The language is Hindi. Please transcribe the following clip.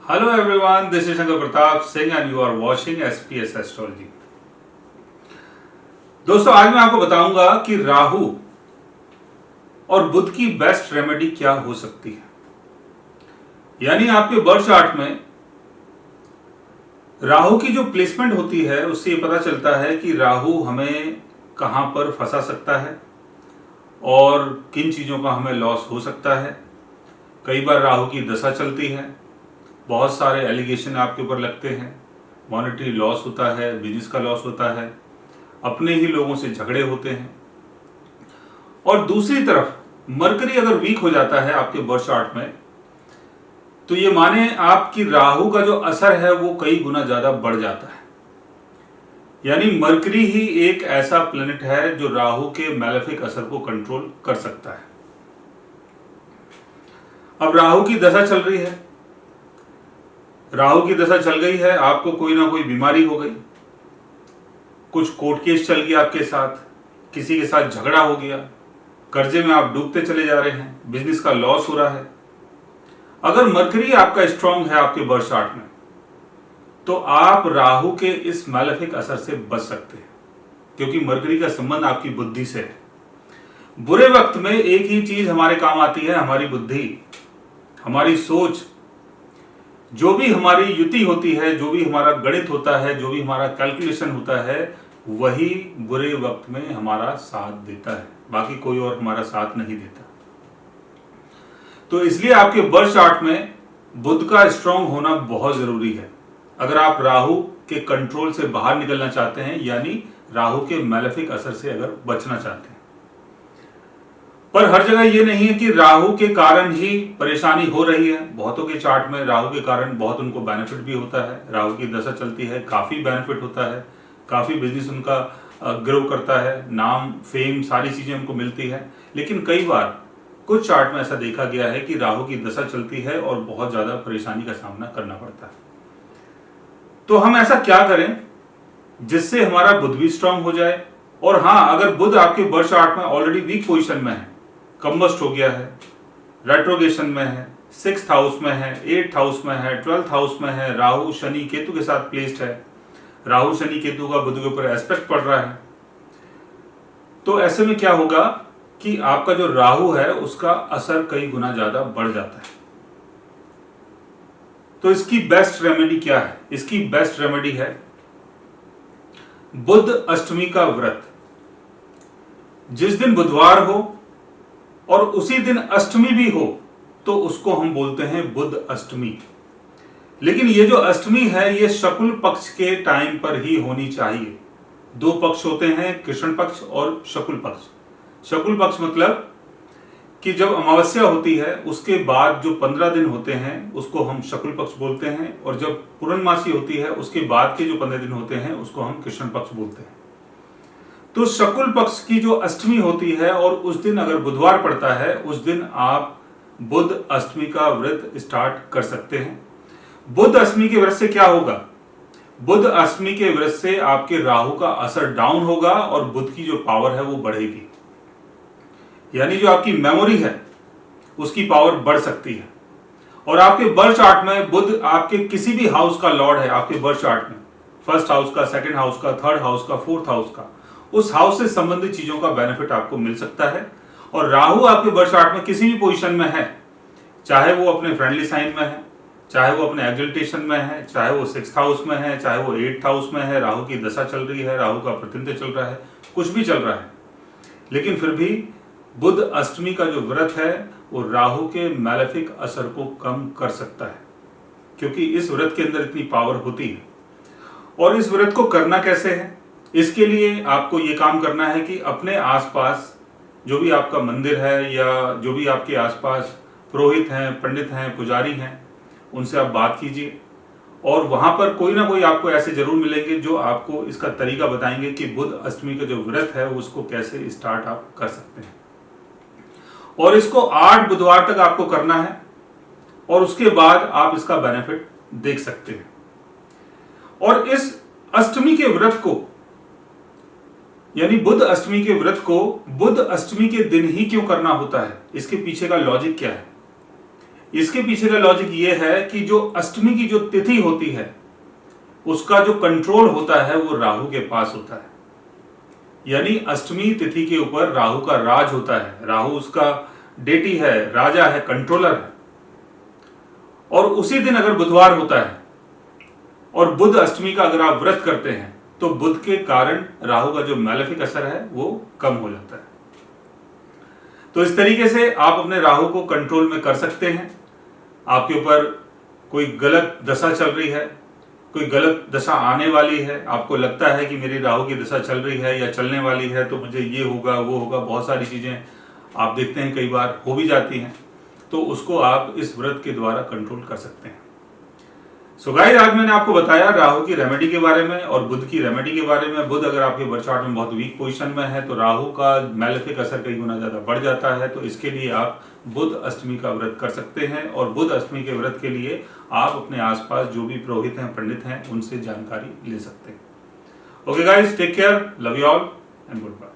Hello everyone, this is Shankar Pratap Singh and you are watching SPS Astrology. दोस्तों आज मैं आपको बताऊंगा कि राहु और बुध की बेस्ट रेमेडी क्या हो सकती है। यानी आपके बर्थ चार्ट में राहु की जो प्लेसमेंट होती है उससे ये पता चलता है कि राहु हमें कहां पर फंसा सकता है और किन चीजों का हमें लॉस हो सकता है। कई बार राहु की दशा चलती है, बहुत सारे एलिगेशन आपके ऊपर लगते हैं, मॉनेटरी लॉस होता है, बिजनेस का लॉस होता है, अपने ही लोगों से झगड़े होते हैं। और दूसरी तरफ मरकरी अगर वीक हो जाता है आपके बर्थ चार्ट में तो ये माने आपकी राहु का जो असर है वो कई गुना ज्यादा बढ़ जाता है। यानी मरकरी ही एक ऐसा प्लेनेट है जो राहु के मैलेफिक असर को कंट्रोल कर सकता है। अब राहु की दशा चल रही है, राहु की दशा चल गई है, आपको कोई ना कोई बीमारी हो गई, कुछ कोर्ट केस चल गया आपके साथ, किसी के साथ झगड़ा हो गया, कर्जे में आप डूबते चले जा रहे हैं, बिजनेस का लॉस हो रहा है। अगर मरकरी आपका स्ट्रांग है आपके बर्थ चार्ट में तो आप राहु के इस मैलेफिक असर से बच सकते हैं, क्योंकि मरकरी का संबंध आपकी बुद्धि से है। बुरे वक्त में एक ही चीज हमारे काम आती है, हमारी बुद्धि, हमारी सोच। जो भी हमारी युति होती है, जो भी हमारा गणित होता है, जो भी हमारा कैलकुलेशन होता है, वही बुरे वक्त में हमारा साथ देता है, बाकी कोई और हमारा साथ नहीं देता। तो इसलिए आपके बर्थ चार्ट में बुध का स्ट्रांग होना बहुत जरूरी है अगर आप राहु के कंट्रोल से बाहर निकलना चाहते हैं, यानी राहु के मैलेफिक असर से अगर बचना चाहते हैं। पर हर जगह ये नहीं है कि राहु के कारण ही परेशानी हो रही है। बहुतों के चार्ट में राहु के कारण बहुत उनको बेनिफिट भी होता है, राहु की दशा चलती है, काफी बेनिफिट होता है, काफी बिजनेस उनका ग्रो करता है, नाम फेम सारी चीजें उनको मिलती है। लेकिन कई बार कुछ चार्ट में ऐसा देखा गया है कि राहु की दशा चलती है और बहुत ज्यादा परेशानी का सामना करना पड़ता है। तो हम ऐसा क्या करें जिससे हमारा बुध भी स्ट्रांग हो जाए। और हाँ, अगर बुध आपके बर्थ चार्ट में ऑलरेडी वीक पोजिशन में है, कंबस्ट हो गया है, रेट्रोगेशन में है, 6th हाउस में है, 8th हाउस में है, 12th हाउस में है, राहु शनि केतु के साथ प्लेस्ड है, राहु शनि केतु का बुध के ऊपर एस्पेक्ट पड़ रहा है, तो ऐसे में क्या होगा कि आपका जो राहु है उसका असर कई गुना ज्यादा बढ़ जाता है। तो इसकी बेस्ट रेमेडी क्या है? इसकी बेस्ट रेमेडी है बुध अष्टमी का व्रत। जिस दिन बुधवार हो और उसी दिन अष्टमी भी हो तो उसको हम बोलते हैं बुध अष्टमी। लेकिन ये जो अष्टमी है ये शुक्ल पक्ष के टाइम पर ही होनी चाहिए। दो पक्ष होते हैं, कृष्ण पक्ष और शुक्ल पक्ष। शुक्ल पक्ष मतलब कि जब अमावस्या होती है उसके बाद जो 15 दिन होते हैं उसको हम शुक्ल पक्ष बोलते हैं, और जब पूर्णमासी होती है उसके बाद के जो 15 दिन होते हैं उसको हम कृष्ण पक्ष बोलते हैं। तो शुक्ल पक्ष की जो अष्टमी होती है और उस दिन अगर बुधवार पड़ता है उस दिन आप बुध अष्टमी का व्रत स्टार्ट कर सकते हैं। बुध अष्टमी के व्रत से क्या होगा? बुध अष्टमी के व्रत से आपके राहु का असर डाउन होगा और बुध की जो पावर है वो बढ़ेगी। यानी जो आपकी मेमोरी है उसकी पावर बढ़ सकती है। और आपके बर्थ चार्ट में बुध आपके किसी भी हाउस का लॉर्ड है, आपके बर्थ चार्ट में 1st हाउस का, 2nd हाउस का, 3rd हाउस का, 4th हाउस का, उस हाउस से संबंधित चीजों का बेनिफिट आपको मिल सकता है। और राहु आपके बर्थ चार्ट में किसी भी पोजीशन में है, चाहे वो अपने फ्रेंडली साइन में है, चाहे वो अपने एक्सल्टेशन में है, चाहे वो 6th हाउस में है, चाहे वो 8th हाउस में है, राहु की दशा चल रही है, राहु का प्रतिनिधित्व चल रहा है, कुछ भी चल रहा है, लेकिन फिर भी बुध अष्टमी का जो व्रत है वो राहु के मैलेफिक असर को कम कर सकता है, क्योंकि इस व्रत के अंदर इतनी पावर होती है। और इस व्रत को करना कैसे है? इसके लिए आपको ये काम करना है कि अपने आसपास जो भी आपका मंदिर है या जो भी आपके आसपास पुरोहित हैं, पंडित हैं, पुजारी हैं, उनसे आप बात कीजिए। और वहां पर कोई ना कोई आपको ऐसे जरूर मिलेंगे जो आपको इसका तरीका बताएंगे कि बुध अष्टमी का जो व्रत है उसको कैसे स्टार्ट आप कर सकते हैं। और इसको 8 बुधवार तक आपको करना है और उसके बाद आप इसका बेनिफिट देख सकते हैं। और इस अष्टमी के व्रत को, यानी बुध अष्टमी के व्रत को बुध अष्टमी के दिन ही क्यों करना होता है, इसके पीछे का लॉजिक क्या है? इसके पीछे का लॉजिक ये है कि जो अष्टमी की जो तिथि होती है उसका जो कंट्रोल होता है वो राहु के पास होता है। यानी अष्टमी तिथि के ऊपर राहु का राज होता है। राहु उसका डेटी है, राजा है, कंट्रोलर है। और उसी दिन अगर बुधवार होता है और बुध अष्टमी का अगर आप व्रत करते हैं तो बुध के कारण राहु का जो मैलेफिक असर है वो कम हो जाता है। तो इस तरीके से आप अपने राहु को कंट्रोल में कर सकते हैं। आपके ऊपर कोई गलत दशा चल रही है, कोई गलत दशा आने वाली है, आपको लगता है कि मेरी राहु की दशा चल रही है या चलने वाली है तो मुझे ये होगा वो होगा, बहुत सारी चीजें आप देखते हैं कई बार हो भी जाती हैं, तो उसको आप इस व्रत के द्वारा कंट्रोल कर सकते हैं। सो गाइस, आज मैंने आपको बताया राहु की रेमेडी के बारे में और बुध की रेमेडी के बारे में। बुध अगर आपके बर्थ चार्ट में बहुत वीक पोजीशन में है तो राहु का मैलेफिक असर कई गुना ज्यादा बढ़ जाता है। तो इसके लिए आप बुध अष्टमी का व्रत कर सकते हैं और बुध अष्टमी के व्रत के लिए आप अपने आसपास जो भी पुरोहित हैं, पंडित हैं, उनसे जानकारी ले सकते हैं। Okay guys, take care, love you all and good bye.